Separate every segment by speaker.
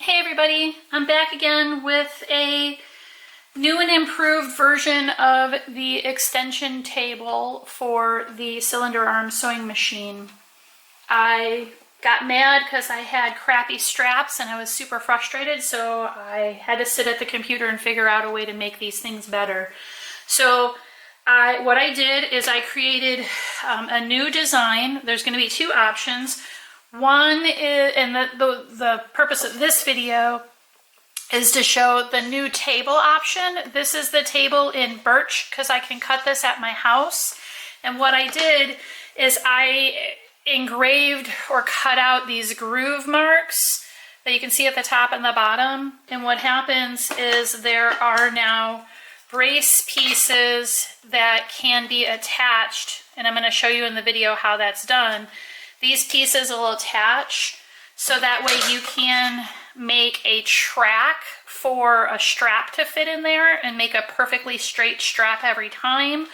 Speaker 1: Hey everybody, I'm back again with a new and improved version of the extension table for the cylinder arm sewing machine. I got mad because I had crappy straps and I was super frustrated, so I had to sit at the computer and figure out a way to make these things better. So what I did is I created a new design. There's going to be two options. One is, and the purpose of this video is to show the new table option. This is the table in birch because I can cut this at my house. And what I did is I engraved or cut out these groove marks that you can see at the top and the bottom. And what happens is there are now brace pieces that can be attached, and I'm going to show you in the video how that's done. These pieces will attach so that way you can make a track for a strap to fit in there and make a perfectly straight strap every time.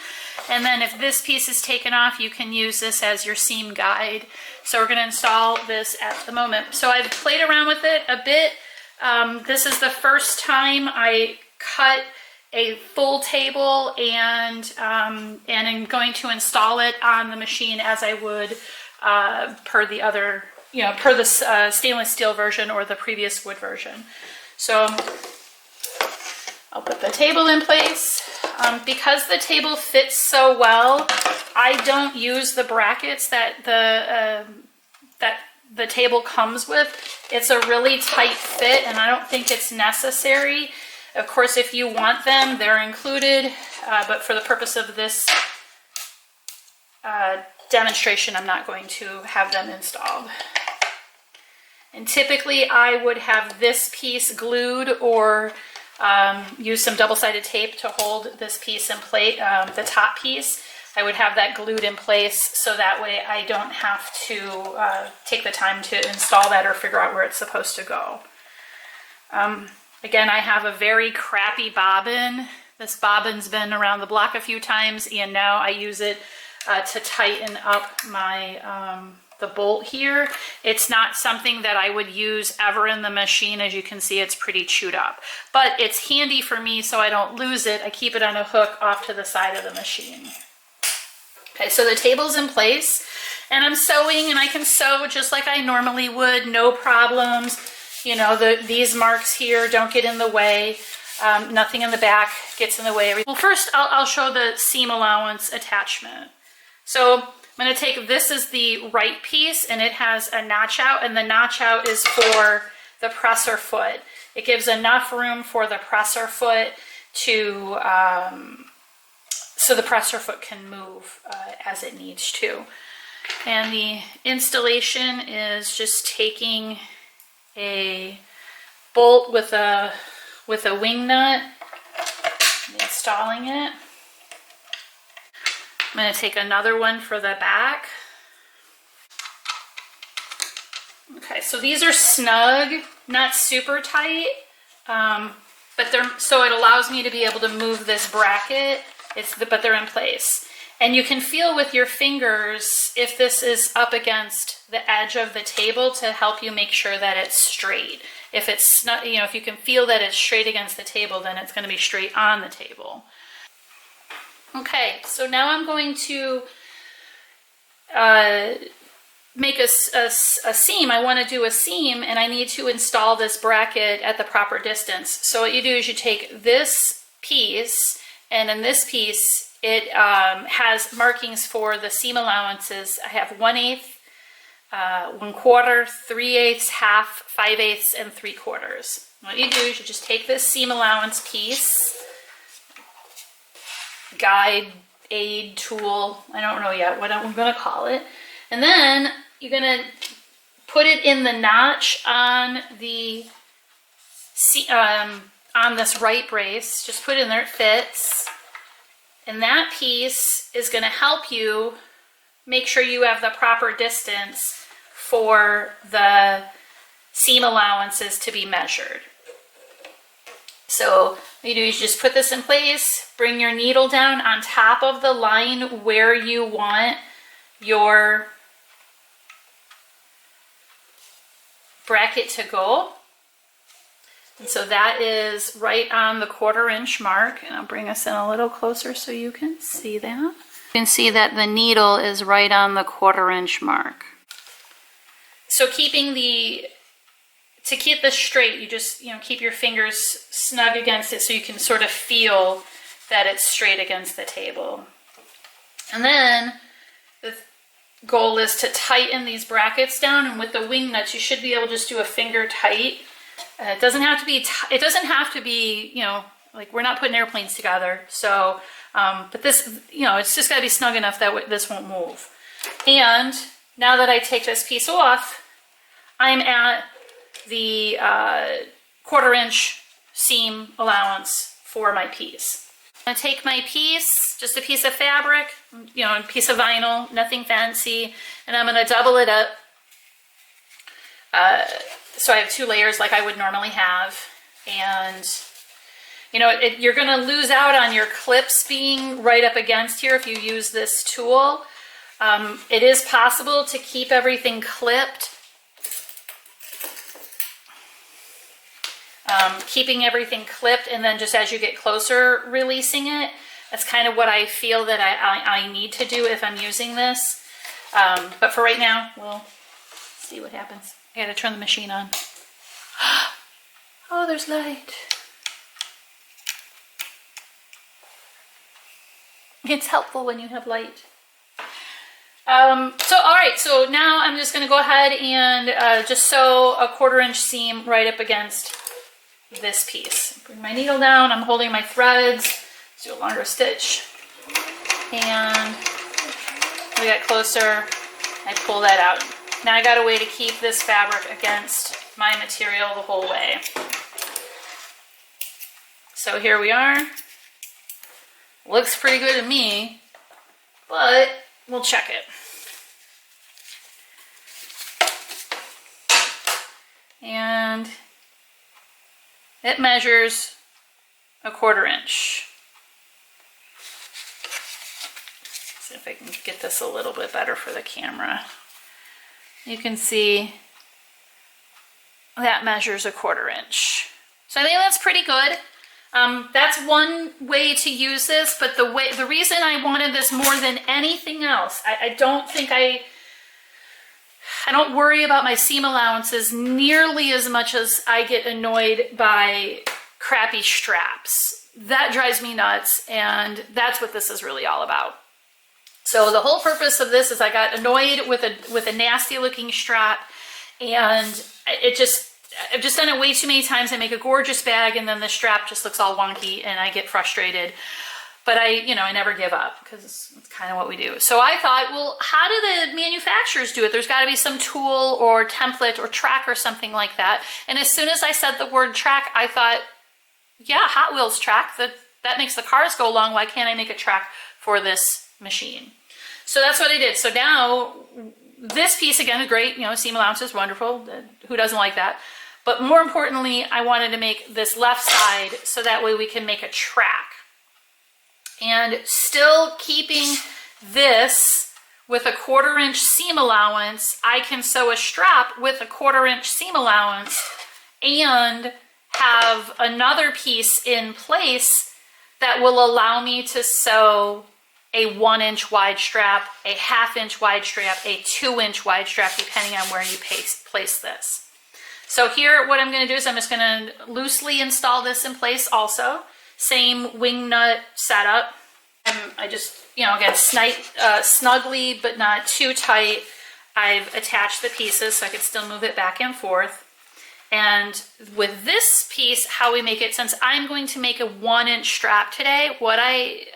Speaker 1: And then if this piece is taken off, you can use this as your seam guide. So we're going to install this at the moment. So I've played around with it a bit. This is the first time I cut a full table, and I'm going to install it on the machine as I would per the other, per the stainless steel version or the previous wood version. So I'll put the table in place. Because the table fits so well, I don't use the brackets that the table comes with. It's a really tight fit, and I don't think it's necessary. Of course, if you want them, they're included, but for the purpose of this demonstration, I'm not going to have them installed. And typically I would have this piece glued or use some double-sided tape to hold this piece in place, the top piece. I would have that glued in place so that way I don't have to take the time to install that or figure out where it's supposed to go. Again, I have a very crappy bobbin. This bobbin's been around the block a few times, and now I use it to tighten up my the bolt here. It's not something that I would use ever in the machine. As you can see, it's pretty chewed up, but it's handy for me so I don't lose it. I keep it on a hook off to the side of the machine. Okay, so the table's in place, and I'm sewing, and I can sew just like I normally would, no problems. These marks here don't get in the way. Nothing in the back gets in the way. Well, first I'll show the seam allowance attachment. So I'm going to take, this is the right piece, and it has a notch out, and the notch out is for the presser foot. It gives enough room for the presser foot to, so the presser foot can move as it needs to. And the installation is just taking a bolt with a wing nut and installing it. I'm going to take another one for the back. Okay, so these are snug, not super tight, but so it allows me to be able to move this bracket. But they're in place. And you can feel with your fingers if this is up against the edge of the table to help you make sure that it's straight. If it's not, if you can feel that it's straight against the table, then it's going to be straight on the table. Okay, so now I'm going to make a seam. I want to do a seam, and I need to install this bracket at the proper distance. So what you do is you take this piece, and in this piece, it has markings for the seam allowances. I have 1/8, 1/4, 3/8, half, 5/8, and 3/4. What you do is you just take this seam allowance piece, guide, aid, tool, I don't know yet what I'm going to call it, and then you're going to put it in the notch on the on this right brace. Just put it in there, it fits. And that piece is going to help you make sure you have the proper distance for the seam allowances to be measured. So what you do is just put this in place, bring your needle down on top of the line where you want your bracket to go, And so that is right on the 1/4 inch mark. And I'll bring us in a little closer so you can see that. You can see that the needle is right on the 1/4 inch mark. So to keep this straight, you just, keep your fingers snug against it so you can sort of feel that it's straight against the table. And then the goal is to tighten these brackets down, and with the wing nuts, you should be able to just do a finger tight. It doesn't have to be, like we're not putting airplanes together. So, but this, it's just gotta be snug enough that this won't move. And now that I take this piece off, I'm at the 1/4 inch seam allowance for my piece. I'm gonna take my piece, just a piece of fabric, a piece of vinyl, nothing fancy, and I'm gonna double it up. So I have 2 layers like I would normally have. And, you're gonna lose out on your clips being right up against here if you use this tool. It is possible to keep everything clipped. Keeping everything clipped, and then just as you get closer, releasing it. That's kind of what I feel that I need to do if I'm using this. But for right now, we'll see what happens. I gotta turn the machine on. Oh, there's light. It's helpful when you have light. All right, so now I'm just gonna go ahead and just sew a 1/4 inch seam right up against this piece. Bring my needle down, I'm holding my threads, let's do a longer stitch. And we get closer, I pull that out. Now I got a way to keep this fabric against my material the whole way. So here we are. Looks pretty good to me, but we'll check it. And it measures a 1/4 inch. See if I can get this a little bit better for the camera. You can see that measures a 1/4 inch. So I think that's pretty good. That's one way to use this, but the reason I wanted this more than anything else, I don't worry about my seam allowances nearly as much as I get annoyed by crappy straps. That drives me nuts, and that's what this is really all about. So the whole purpose of this is I got annoyed with a nasty looking strap, and I've just done it way too many times. I make a gorgeous bag, and then the strap just looks all wonky, and I get frustrated. But I never give up, because it's kind of what we do. So I thought, well, how do the manufacturers do it? There's got to be some tool or template or track or something like that. And as soon as I said the word track, I thought, yeah, Hot Wheels track. That makes the cars go along. Why can't I make a track for this machine? So that's what I did. So now this piece, again, is great. Seam allowance is wonderful. Who doesn't like that? But more importantly, I wanted to make this left side so that way we can make a track. And still keeping this with a 1/4 inch seam allowance, I can sew a strap with a 1/4 inch seam allowance and have another piece in place that will allow me to sew a 1 inch wide strap, a 1/2 inch wide strap, a 2 inch wide strap, depending on where you place this. So here, what I'm going to do is I'm just going to loosely install this in place also. Same wing nut setup. I just, again, snugly, but not too tight. I've attached the pieces so I can still move it back and forth. And with this piece, how we make it, since I'm going to make a 1 inch strap today, what I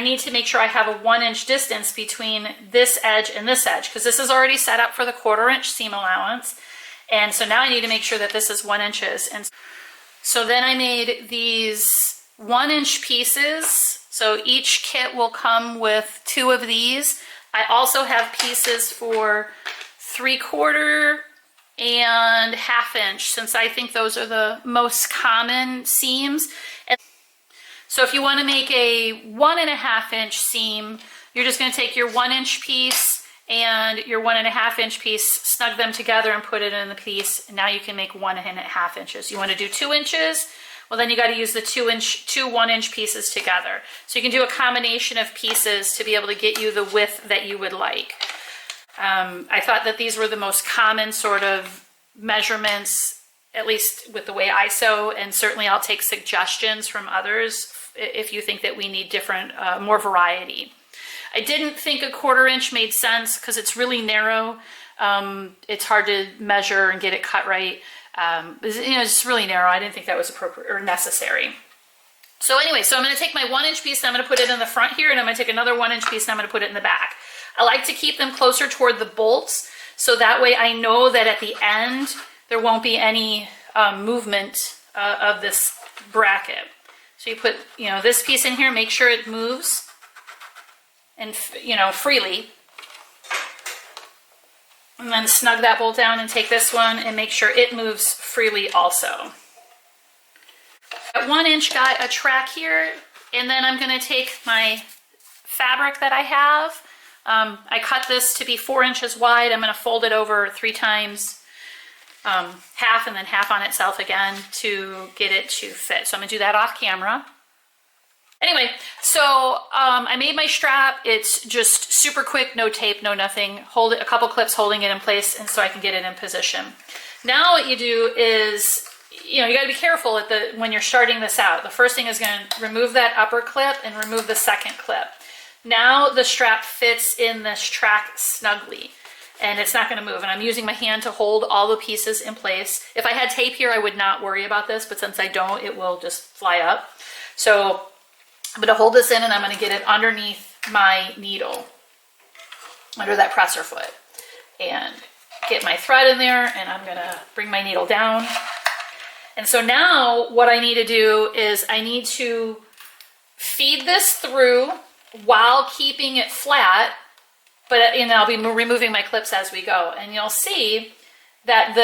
Speaker 1: need to make sure I have a 1 inch distance between this edge and this edge, because this is already set up for the 1/4 inch seam allowance. And so now I need to make sure that this is 1 inches. And so then I made these 1 inch pieces. So each kit will come with 2 of these. I also have pieces for 3/4 and 1/2 inch, since I think those are the most common seams. And so if you want to make a 1 1/2 inch seam, you're just going to take your 1 inch piece and your 1.5 inch piece, snug them together and put it in the piece. And now you can make 1.5 inches. You want to do 2 inches? Well, then you got to use the 2 1-inch pieces together. So you can do a combination of pieces to be able to get you the width that you would like. I thought that these were the most common sort of measurements, at least with the way I sew, and certainly I'll take suggestions from others if you think that we need different, more variety. I didn't think a 1/4 inch made sense because it's really narrow. It's hard to measure and get it cut right. It's really narrow. I didn't think that was appropriate or necessary. So anyway, so I'm going to take my 1-inch piece and I'm going to put it in the front here, and I'm going to take another 1-inch piece and I'm going to put it in the back. I like to keep them closer toward the bolts, so that way I know that at the end there won't be any movement of this bracket. So you put, this piece in here, make sure it moves and, freely. And then snug that bolt down and take this one and make sure it moves freely also. At 1 inch got a track here, and then I'm going to take my fabric that I have. I cut this to be 4 inches wide. I'm going to fold it over 3 times, half and then half on itself again to get it to fit. So I'm going to do that off camera. Anyway, so I made my strap. It's just super quick, no tape, no nothing. Hold it, a couple clips holding it in place, and so I can get it in position. Now what you do is, you got to be careful when you're starting this out. The first thing is going to remove that upper clip and remove the second clip. Now the strap fits in this track snugly, and it's not going to move. And I'm using my hand to hold all the pieces in place. If I had tape here, I would not worry about this, but since I don't, it will just fly up. So I'm going to hold this in, and I'm going to get it underneath my needle, under that presser foot, and get my thread in there, and I'm going to bring my needle down. And so now what I need to do is I need to feed this through while keeping it flat, but I'll be removing my clips as we go. And you'll see that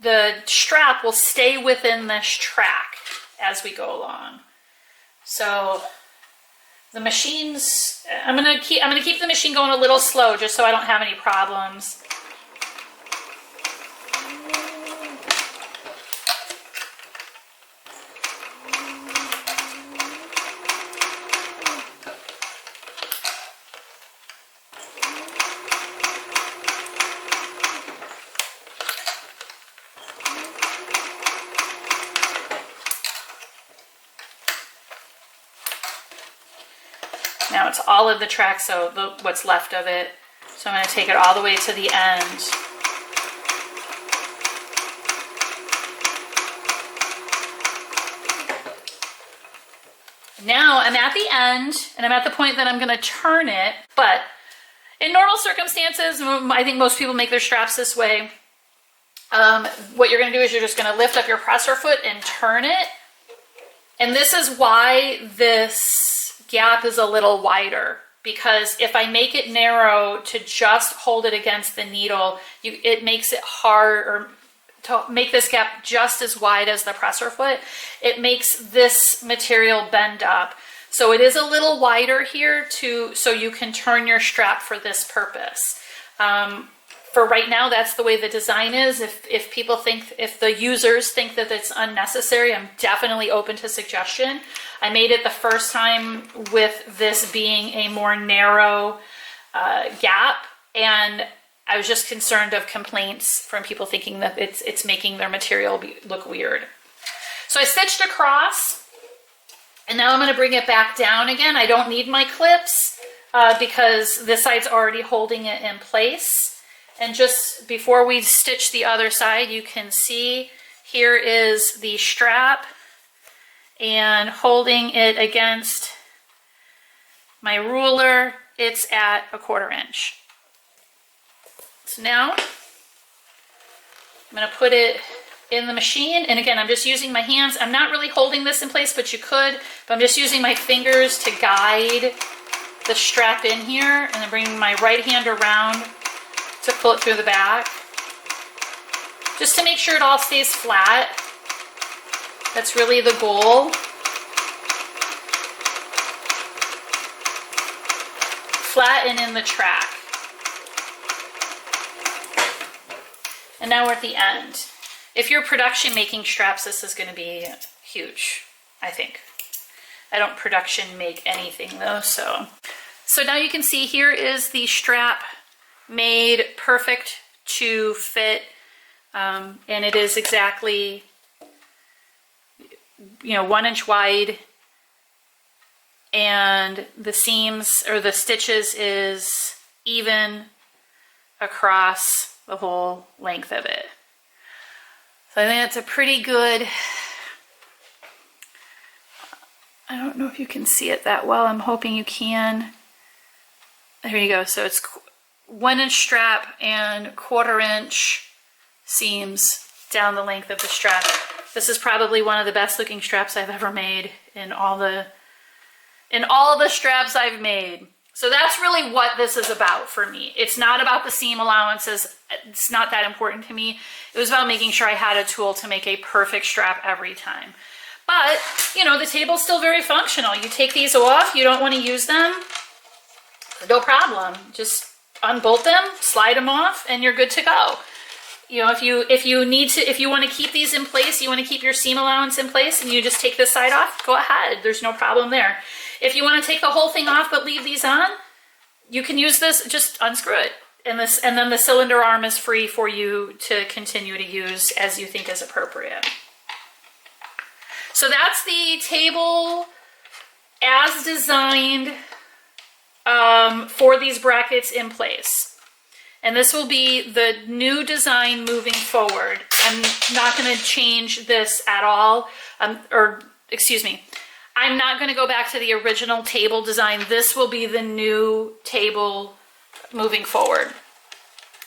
Speaker 1: the strap will stay within this track as we go along. So the machine's, I'm gonna keep the machine going a little slow just so I don't have any problems. Now it's all of the track, so what's left of it. So I'm going to take it all the way to the end. Now I'm at the end, and I'm at the point that I'm going to turn it, but in normal circumstances, I think most people make their straps this way. What you're going to do is you're just going to lift up your presser foot and turn it. And this is why this gap is a little wider, because if I make it narrow to just hold it against the needle, it makes it hard, or to make this gap just as wide as the presser foot, it makes this material bend up. So it is a little wider here so you can turn your strap for this purpose. For right now, that's the way the design is. If the users think that it's unnecessary, I'm definitely open to suggestion. I made it the first time with this being a more narrow gap, and I was just concerned of complaints from people thinking that it's making their material look weird. So I stitched across, and now I'm going to bring it back down again. I don't need my clips because this side's already holding it in place. And just before we stitch the other side, you can see here is the strap, and holding it against my ruler, it's at 1/4 inch. So now I'm going to put it in the machine, and again, I'm just using my hands. I'm not really holding this in place, but you could, but I'm just using my fingers to guide the strap in here, and then bringing my right hand around to pull it through the back, just to make sure it all stays flat. That's really the goal. Flat and in the track. And now we're at the end. If you're production making straps, this is going to be huge, I think. I don't production make anything though, so. So now you can see here is the strap made perfect to fit, and it is exactly, 1 inch wide, and the seams or the stitches is even across the whole length of it. So I think that's a pretty good, I don't know if you can see it that well. I'm hoping you can. There you go. So it's 1 inch strap and 1/4 inch seams down the length of the strap. This is probably one of the best looking straps I've ever made in all the straps I've made. So that's really what this is about for me. It's not about the seam allowances. It's not that important to me. It was about making sure I had a tool to make a perfect strap every time. But, the table's still very functional. You take these off, you don't want to use them, no problem. Just unbolt them, slide them off, and you're good to go. If you want to keep these in place, you want to keep your seam allowance in place, and you just take this side off, go ahead. There's no problem there. If you want to take the whole thing off but leave these on, you can use this, just unscrew it. And then the cylinder arm is free for you to continue to use as you think is appropriate. So that's the table as designed for these brackets in place. And this will be the new design moving forward. I'm not going to change this at all. I'm not going to go back to the original table design. This will be the new table moving forward.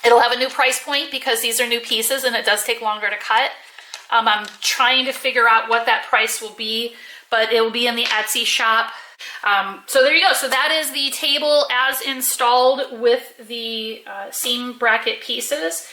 Speaker 1: It'll have a new price point because these are new pieces and it does take longer to cut. I'm trying to figure out what that price will be, but it will be in the Etsy shop. So there you go. So that is the table as installed with the seam bracket pieces.